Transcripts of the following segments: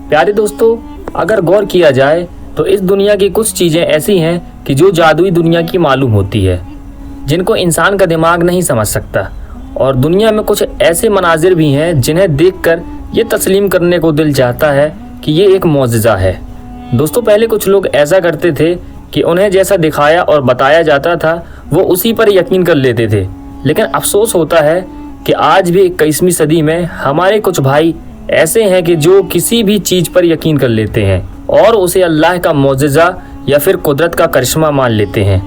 प्यारे दोस्तों, अगर गौर किया जाए तो इस दुनिया की कुछ चीज़ें ऐसी हैं कि जो जादुई दुनिया की मालूम होती है, जिनको इंसान का दिमाग नहीं समझ सकता। और दुनिया में कुछ ऐसे मनाजिर भी हैं जिन्हें देखकर ये तस्लीम करने को दिल चाहता है कि ये एक मौजज़ा है। दोस्तों, पहले कुछ लोग ऐसा करते थे कि उन्हें जैसा दिखाया और बताया जाता था वो उसी पर यकीन कर लेते थे। लेकिन अफसोस होता है कि आज भी 21वीं सदी में हमारे कुछ भाई ऐसे हैं कि जो किसी भी चीज़ पर यकीन कर लेते हैं और उसे अल्लाह का मौजज़ा या फिर कुदरत का करिश्मा मान लेते हैं।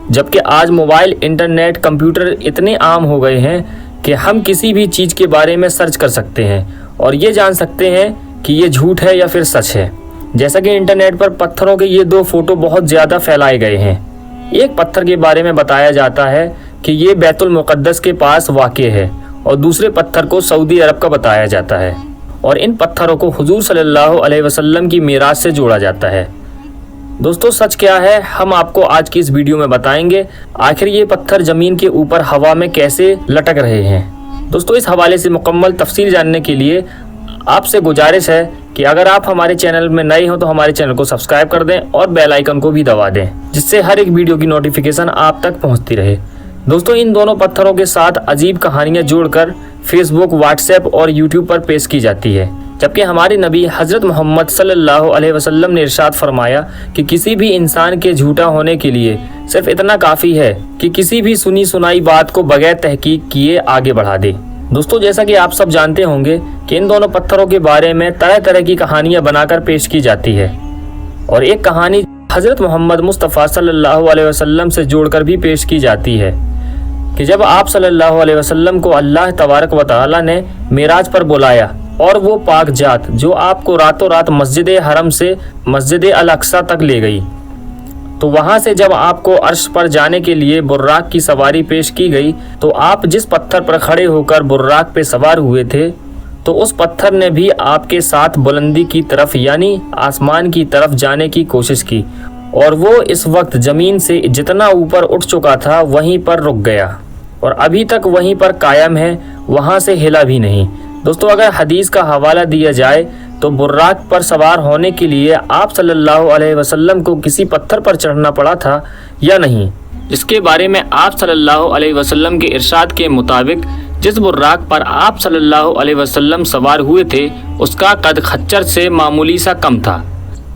जबकि आज मोबाइल, इंटरनेट, कंप्यूटर इतने आम हो गए हैं कि हम किसी भी चीज़ के बारे में सर्च कर सकते हैं और ये जान सकते हैं कि ये झूठ है या फिर सच है। जैसा कि इंटरनेट पर पत्थरों के ये दो फोटो बहुत ज़्यादा फैलाए गए हैं। एक पत्थर के बारे में बताया जाता है कि ये बैतुल मुक़द्दस के पास वाक़े है और दूसरे पत्थर को सऊदी अरब का बताया जाता है और इन पत्थरों को हुजूर सल्लल्लाहु अलैहि वसल्लम की मीराज से जोड़ा जाता है। दोस्तों, सच क्या है हम आपको आज की इस वीडियो में बताएंगे। आखिर ये पत्थर ज़मीन के ऊपर हवा में कैसे लटक रहे हैं। दोस्तों, इस हवाले से मुकम्मल तफसील जानने के लिए आपसे गुजारिश है कि अगर आप हमारे चैनल में नए हो तो हमारे चैनल को सब्सक्राइब कर दें और बेल आइकन को भी दबा दें, जिससे हर एक वीडियो की नोटिफिकेशन आप तक पहुंचती रहे। दोस्तों, इन दोनों पत्थरों के साथ अजीब कहानियां जोड़कर फेसबुक, व्हाट्सएप और यूट्यूब पर पेश की जाती है। जबकि हमारे नबी हज़रत मोहम्मद सल्लल्लाहु अलैहि वसल्लम ने इरशाद फरमाया कि किसी भी इंसान के झूठा होने के लिए सिर्फ इतना काफ़ी है कि किसी भी सुनी सुनाई बात को बगैर तहकीक किए आगे बढ़ा दे। दोस्तों, जैसा कि आप सब जानते होंगे कि इन दोनों पत्थरों के बारे में तरह तरह की कहानियां बनाकर पेश की जाती है और एक कहानी हज़रत मोहम्मद मुस्तफ़ा सल्लल्लाहु अलैहि वसल्लम से जोड़कर भी पेश की जाती है कि जब आप सल्लल्लाहु अलैहि वसल्लम को अल्लाह तबारक व तआला ने मेराज पर बुलाया और वो पाक जात जो आपको रातों रात मस्जिद हरम से मस्जिद अल अक्सा तक ले गई, तो वहाँ से जब आपको अर्श पर जाने के लिए बुर्राक की सवारी पेश की गई तो आप जिस पत्थर पर खड़े होकर बुर्राक पे सवार हुए थे तो उस पत्थर ने भी आपके साथ बुलंदी की तरफ यानी आसमान की तरफ जाने की कोशिश की और वो इस वक्त ज़मीन से जितना ऊपर उठ चुका था वहीं पर रुक गया और अभी तक वहीं पर कायम है, वहाँ से हिला भी नहीं। दोस्तों, अगर हदीस का हवाला दिया जाए तो बुर्राक पर सवार होने के लिए आप सल्लल्लाहु अलैहि वसल्लम को किसी पत्थर पर चढ़ना पड़ा था या नहीं, इसके बारे में आप सल्लल्लाहु अलैहि वसल्लम के इरशाद के मुताबिक जिस बुर्राक पर आप सल्लल्लाहु अलैहि वसल्लम सवार हुए थे उसका कद खच्चर से मामूली सा कम था।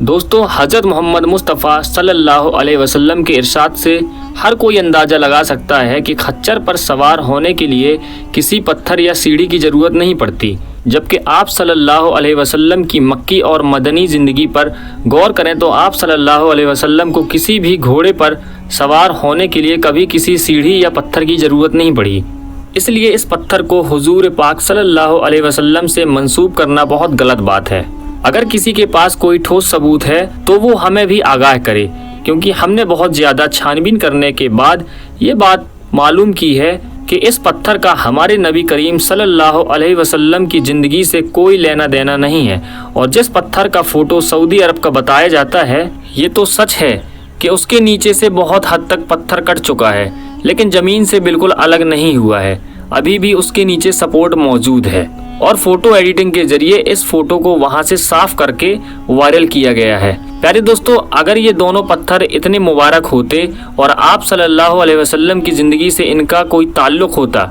दोस्तों, हज़रत मोहम्मद मुस्तफ़ा सल्लल्लाहु अलैहि वसल्लम के इरशाद से हर कोई अंदाज़ा लगा सकता है कि खच्चर पर सवार होने के लिए किसी पत्थर या सीढ़ी की ज़रूरत नहीं पड़ती। जबकि आप सल्लल्लाहु अलैहि वसल्लम की मक्की और मदनी ज़िंदगी पर गौर करें तो आप सल्लल्लाहु अलैहि वसल्लम को किसी भी घोड़े पर सवार होने के लिए कभी किसी सीढ़ी या पत्थर की ज़रूरत नहीं पड़ी। इसलिए इस पत्थर को हुजूर पाक सल्लल्लाहु अलैहि वसल्लम से मंसूब करना बहुत गलत बात है। अगर किसी के पास कोई ठोस सबूत है तो वो हमें भी आगाह करे, क्योंकि हमने बहुत ज़्यादा छानबीन करने के बाद ये बात मालूम की है कि इस पत्थर का हमारे नबी करीम सल्लल्लाहु अलैहि वसल्लम की ज़िंदगी से कोई लेना देना नहीं है। और जिस पत्थर का फ़ोटो सऊदी अरब का बताया जाता है, ये तो सच है कि उसके नीचे से बहुत हद तक पत्थर कट चुका है, लेकिन ज़मीन से बिल्कुल अलग नहीं हुआ है। अभी भी उसके नीचे सपोर्ट मौजूद है और फ़ोटो एडिटिंग के ज़रिए इस फ़ोटो को वहाँ से साफ़ करके वायरल किया गया है। प्यारे दोस्तों, अगर ये दोनों पत्थर इतने मुबारक होते और आप सल्लल्लाहु अलैहि वसल्लम की ज़िंदगी से इनका कोई ताल्लुक़ होता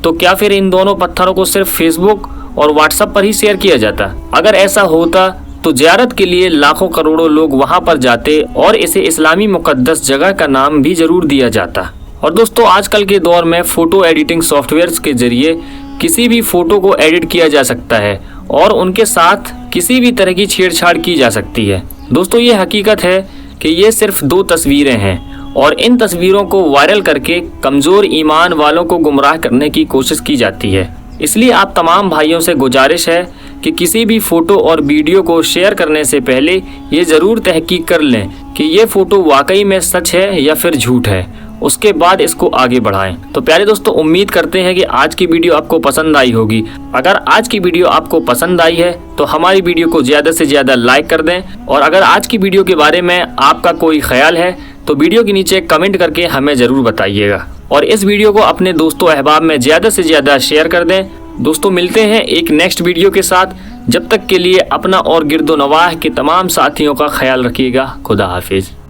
तो क्या फिर इन दोनों पत्थरों को सिर्फ फेसबुक और व्हाट्सएप पर ही शेयर किया जाता? अगर ऐसा होता तो ज़ियारत के लिए लाखों करोड़ों लोग वहाँ पर जाते और इसे इस्लामी मुक़द्दस जगह का नाम भी ज़रूर दिया जाता। और दोस्तों, आजकल के दौर में फ़ोटो एडिटिंग सॉफ्टवेयर्स के ज़रिए किसी भी फ़ोटो को एडिट किया जा सकता है और उनके साथ किसी भी तरह की छेड़छाड़ की जा सकती है। दोस्तों, ये हकीकत है कि ये सिर्फ 2 तस्वीरें हैं और इन तस्वीरों को वायरल करके कमज़ोर ईमान वालों को गुमराह करने की कोशिश की जाती है। इसलिए आप तमाम भाइयों से गुजारिश है कि किसी भी फ़ोटो और वीडियो को शेयर करने से पहले ये ज़रूर तहकीक कर लें कि ये फ़ोटो वाकई में सच है या फिर झूठ है, उसके बाद इसको आगे बढ़ाएं। तो प्यारे दोस्तों, उम्मीद करते हैं कि आज की वीडियो आपको पसंद आई होगी। अगर आज की वीडियो आपको पसंद आई है तो हमारी वीडियो को ज़्यादा से ज़्यादा लाइक कर दें और अगर आज की वीडियो के बारे में आपका कोई ख्याल है तो वीडियो के नीचे कमेंट करके हमें ज़रूर बताइएगा और इस वीडियो को अपने दोस्तों अहबाब में ज़्यादा से ज़्यादा शेयर कर दें। दोस्तों, मिलते हैं एक नेक्स्ट वीडियो के साथ। جب تک کے لیے اپنا اور گرد و نواح کے تمام ساتھیوں کا خیال رکھیے گا۔ خدا حافظ۔